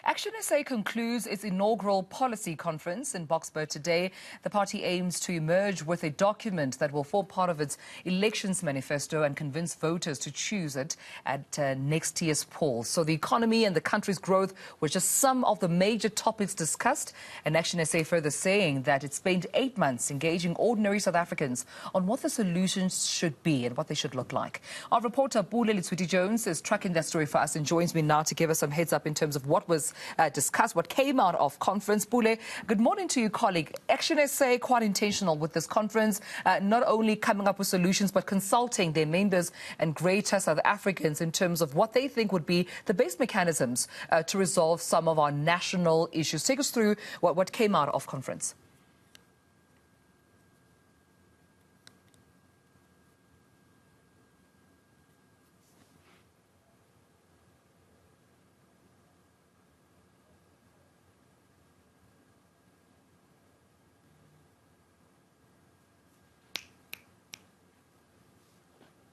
ActionSA concludes its inaugural policy conference in Boksburg today. The party aims to emerge with a document that will form part of its elections manifesto and convince voters to choose it at next year's poll. So the economy and the country's growth were just some of the major topics discussed. And ActionSA further saying that it spent 8 months engaging ordinary South Africans on what the solutions should be and what they should look like. Our reporter Pule Letshwiti-Jones is tracking that story for us and joins me now to give us some heads up in terms of what was discussed, what came out of conference. Pule, good morning to you, colleague. ActionSA quite intentional with this conference, not only coming up with solutions, but consulting their members and greater South Africans in terms of what they think would be the best mechanisms to resolve some of our national issues. Take us through what came out of conference.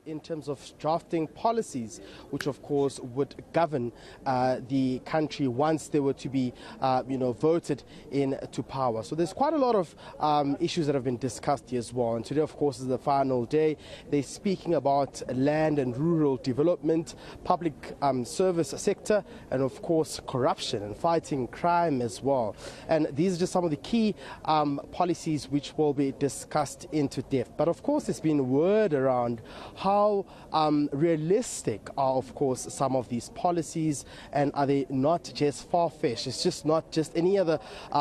In terms of drafting policies, which of course would govern the country once they were to be, voted into power. So there's quite a lot of issues that have been discussed here as well. And today, of course, is the final day. They're speaking about land and rural development, public service sector, and of course corruption and fighting crime as well. And these are just some of the key policies which will be discussed into depth. But of course, there's been word around how realistic are, of course, some of these policies, and are they not just far-fetched? It's just not just any other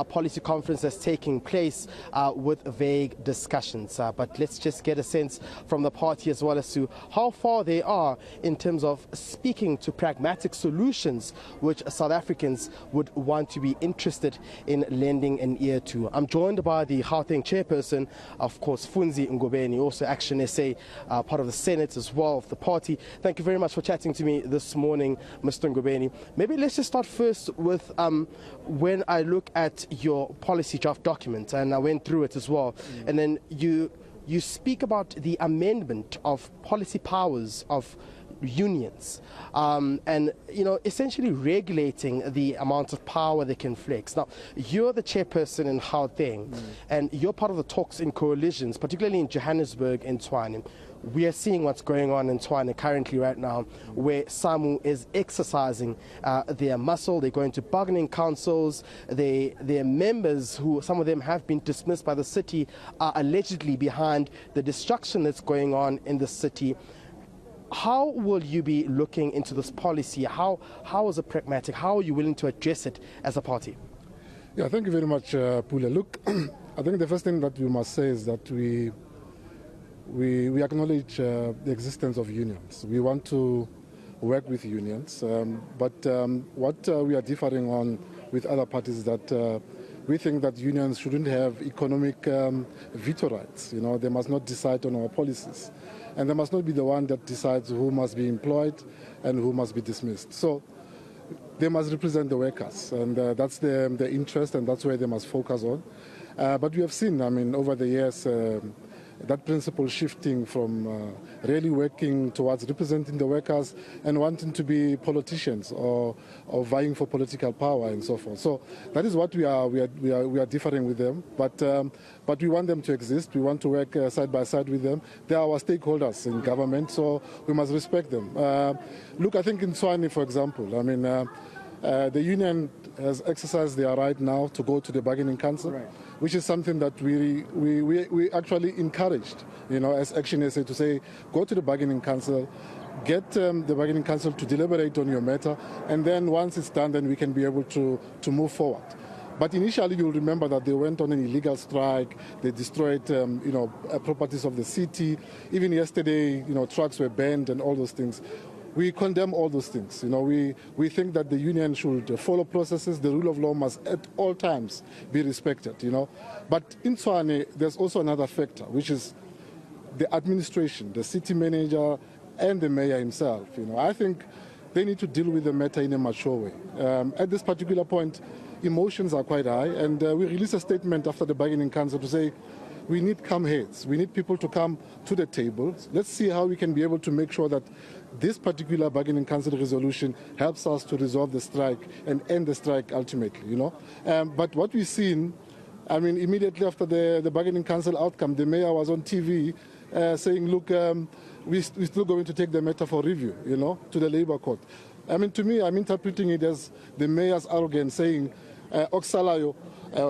policy conference that's taking place with vague discussions. But let's just get a sense from the party as well as to how far they are in terms of speaking to pragmatic solutions which South Africans would want to be interested in lending an ear to. I'm joined by the Gauteng chairperson, of course, Funzi Ngobeni, also ActionSA, part of the Senate as well of the party. Thank you very much for chatting to me this morning, Mr. Ngobeni. Maybe let's just start first with when I look at your policy draft document, and I went through it as well, and then you speak about the amendment of policy powers of unions and essentially regulating the amount of power they can flex. Now, you're the chairperson in Gauteng, and you're part of the talks in coalitions, particularly in Johannesburg and Tshwane. We are seeing what's going on in Tshwane currently right now, where SAMU is exercising their muscle. They're going to bargaining councils. Their members, who some of them have been dismissed by the city, are allegedly behind the destruction that's going on in the city. How will you be looking into this policy? How is it pragmatic? How are you willing to address it as a party? Yeah, thank you very much, Pule. Look, I think the first thing that we must say is that we acknowledge the existence of unions. We want to work with unions, but what we are differing on with other parties is that we think that unions shouldn't have economic veto rights. They must not decide on our policies, and they must not be the one that decides who must be employed and who must be dismissed. So they must represent the workers, and that's the interest, and that's where they must focus on. But we have seen, over the years, that principle shifting from really working towards representing the workers and wanting to be politicians or vying for political power and so forth. So that is what we are differing with them. But we want them to exist. We want to work side by side with them. They are our stakeholders in government, so we must respect them. Look, I think in Tshwane, for example, the union has exercised their right now to go to the bargaining council, right, which is something that we actually encouraged, as ActionSA, to say, go to the bargaining council, get the bargaining council to deliberate on your matter, and then once it's done, then we can be able to move forward. But initially, you'll remember that they went on an illegal strike. They destroyed, properties of the city. Even yesterday, trucks were banned and all those things. We condemn all those things. We think that the union should follow processes. The rule of law must at all times be respected. But in Tshwane, there's also another factor, which is the administration, the city manager, and the mayor himself. I think they need to deal with the matter in a mature way. At this particular point, emotions are quite high, and we released a statement after the bargaining council to say we need calm heads. We need people to come to the table. Let's see how we can be able to make sure that this particular bargaining council resolution helps us to resolve the strike and end the strike ultimately, you know. But what we've seen, I mean, immediately after the bargaining council outcome, the mayor was on TV saying, look, we're still going to take the matter for review, you know, to the Labour Court. I mean, to me, I'm interpreting it as the mayor's arrogance saying, Oksalayo,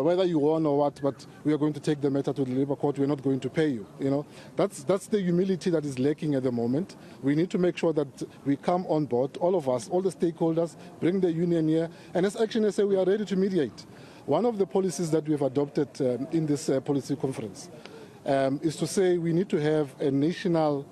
whether you won or what, but we are going to take the matter to the Labour Court, we're not going to pay you, you know. That's the humility that is lacking at the moment. We need to make sure that we come on board, all of us, all the stakeholders, bring the union here, and as ActionSA, we are ready to mediate. One of the policies that we have adopted in this policy conference is to say we need to have a national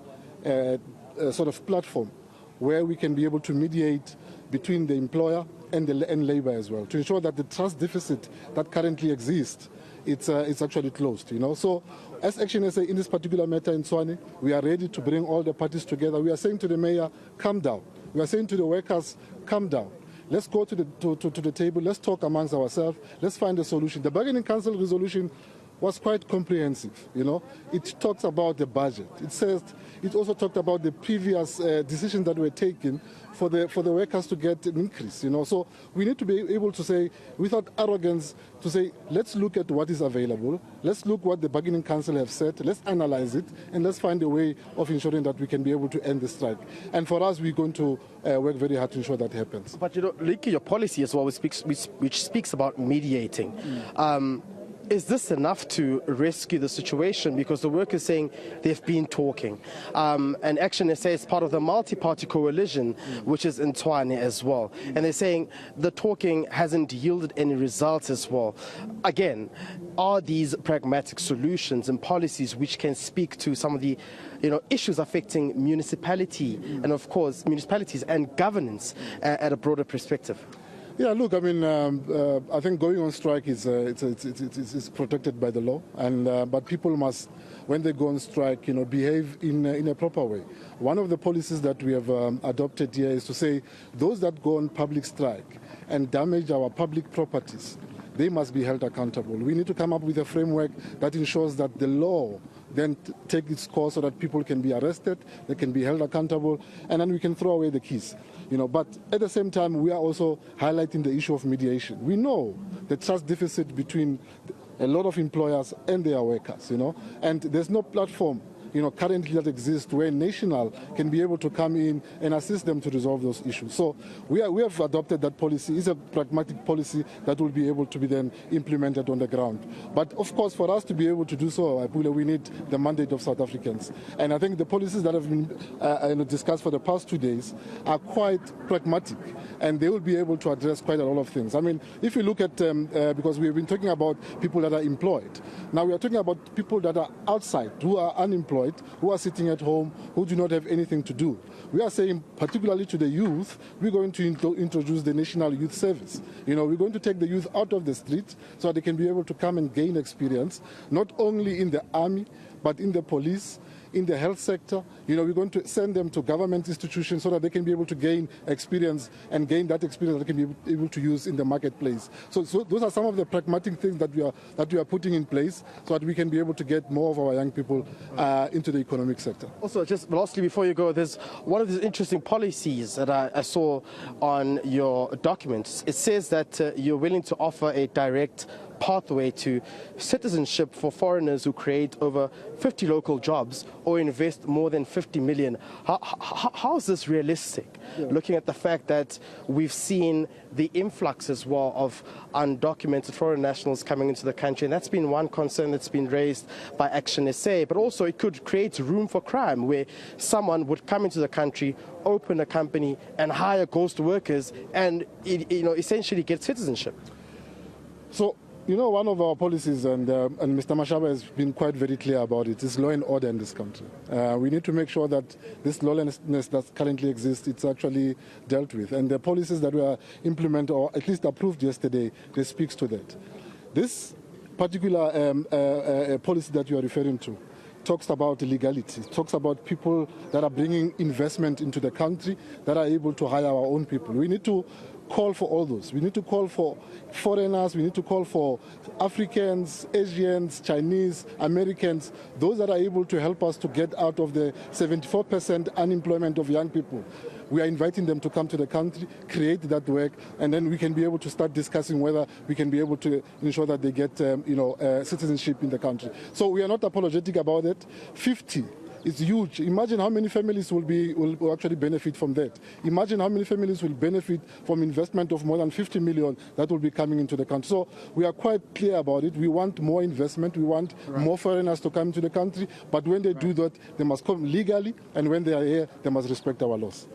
sort of platform where we can be able to mediate between the employer and labour as well, to ensure that the trust deficit that currently exists, it's actually closed, you know. So as ActionSA in this particular matter in Tshwane, we are ready to bring all the parties together. We are saying to the mayor, calm down. We are saying to the workers, calm down. Let's go to the table, let's talk amongst ourselves, let's find a solution. The bargaining council resolution was quite comprehensive, you know. It talks about the budget. It also talked about the previous decisions that were taken for the workers to get an increase, you know. So we need to be able to say, without arrogance, to say, let's look at what is available, let's look what the bargaining council have said, let's analyze it, and let's find a way of ensuring that we can be able to end the strike. And for us, we're going to work very hard to ensure that happens. But you know, linking your policy as well, which speaks about mediating. Is this enough to rescue the situation? Because the workers saying they've been talking. And ActionSA is part of the multi-party coalition, which is in Tshwane as well. And they're saying the talking hasn't yielded any results as well. Again, are these pragmatic solutions and policies which can speak to some of the issues affecting municipality and, of course, municipalities and governance at a broader perspective? Yeah, look, I mean, I think going on strike is it's protected by the law, and but people must, when they go on strike, behave in a proper way. One of the policies that we have adopted here is to say those that go on public strike and damage our public properties, they must be held accountable. We need to come up with a framework that ensures that the law then take its course so that people can be arrested, they can be held accountable, and then we can throw away the keys. But at the same time, we are also highlighting the issue of mediation. We know the trust deficit between a lot of employers and their workers, and there's no platform currently that exists where National can be able to come in and assist them to resolve those issues. So we have adopted that policy. It's a pragmatic policy that will be able to be then implemented on the ground. But of course, for us to be able to do so, we need the mandate of South Africans. And I think the policies that have been discussed for the past 2 days are quite pragmatic, and they will be able to address quite a lot of things. I mean, if you look at, because we've been talking about people that are employed, now we are talking about people that are outside, who are unemployed, who are sitting at home, who do not have anything to do. We are saying, particularly to the youth, we're going to introduce the National Youth Service. We're going to take the youth out of the street so that they can be able to come and gain experience, not only in the army, but in the police, in the health sector. We're going to send them to government institutions so that they can be able to gain experience and gain that experience that they can be able to use in the marketplace. So those are some of the pragmatic things that we are putting in place so that we can be able to get more of our young people into the economic sector. Also, just lastly, before you go, there's one of these interesting policies that I saw on your documents. It says that you're willing to offer a direct pathway to citizenship for foreigners who create over 50 local jobs or invest more than 50 million. How is this realistic? Yeah. Looking at the fact that we've seen the influx as well of undocumented foreign nationals coming into the country, and that's been one concern that's been raised by ActionSA, but also it could create room for crime where someone would come into the country, open a company and hire ghost workers and essentially get citizenship. So one of our policies, and Mr. Mashaba has been quite very clear about it, is law and order in this country. We need to make sure that this lawlessness that currently exists, it's actually dealt with. And the policies that were implemented, or at least approved yesterday, they speaks to that. This particular policy that you are referring to talks about legality, talks about people that are bringing investment into the country, that are able to hire our own people. We need to call for all those. We need to call for foreigners, we need to call for Africans, Asians, Chinese, Americans, those that are able to help us to get out of the 74% unemployment of young people. We are inviting them to come to the country, create that work, and then we can be able to start discussing whether we can be able to ensure that they get citizenship in the country. So we are not apologetic about it. 50 is huge. Imagine how many families will actually benefit from that. Imagine how many families will benefit from investment of more than 50 million that will be coming into the country. So we are quite clear about it. We want more investment. We want more foreigners to come into the country. But when they do that, they must come legally. And when they are here, they must respect our laws.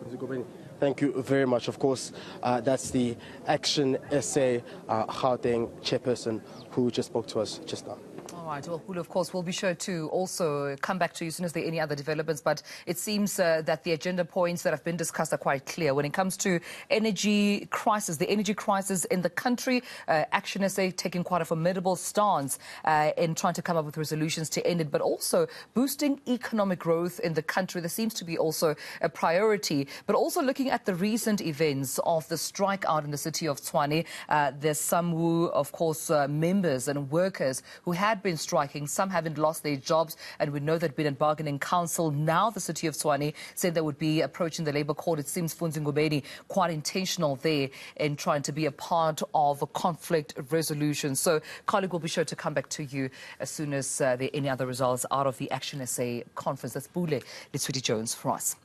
Thank you very much. Of course, that's the ActionSA Gauteng chairperson who just spoke to us just now. All right. Well, Pule, of course, we'll be sure to also come back to you as soon as there are any other developments. But it seems that the agenda points that have been discussed are quite clear. When it comes to energy crisis, the energy crisis in the country, ActionSA taking quite a formidable stance in trying to come up with resolutions to end it, but also boosting economic growth in the country. There seems to be also a priority, but also looking at the recent events of the strike out in the city of Tshwane. There's some who, of course, members and workers who had been striking. Some haven't lost their jobs, and we know that been in bargaining council. Now the city of Tshwane said they would be approaching the Labour Court. It seems Funzi Ngubeni quite intentional there in trying to be a part of a conflict resolution. So, colleague, will be sure to come back to you as soon as there are any other results out of the ActionSA conference. That's Pule Letshwiti-Jones for us.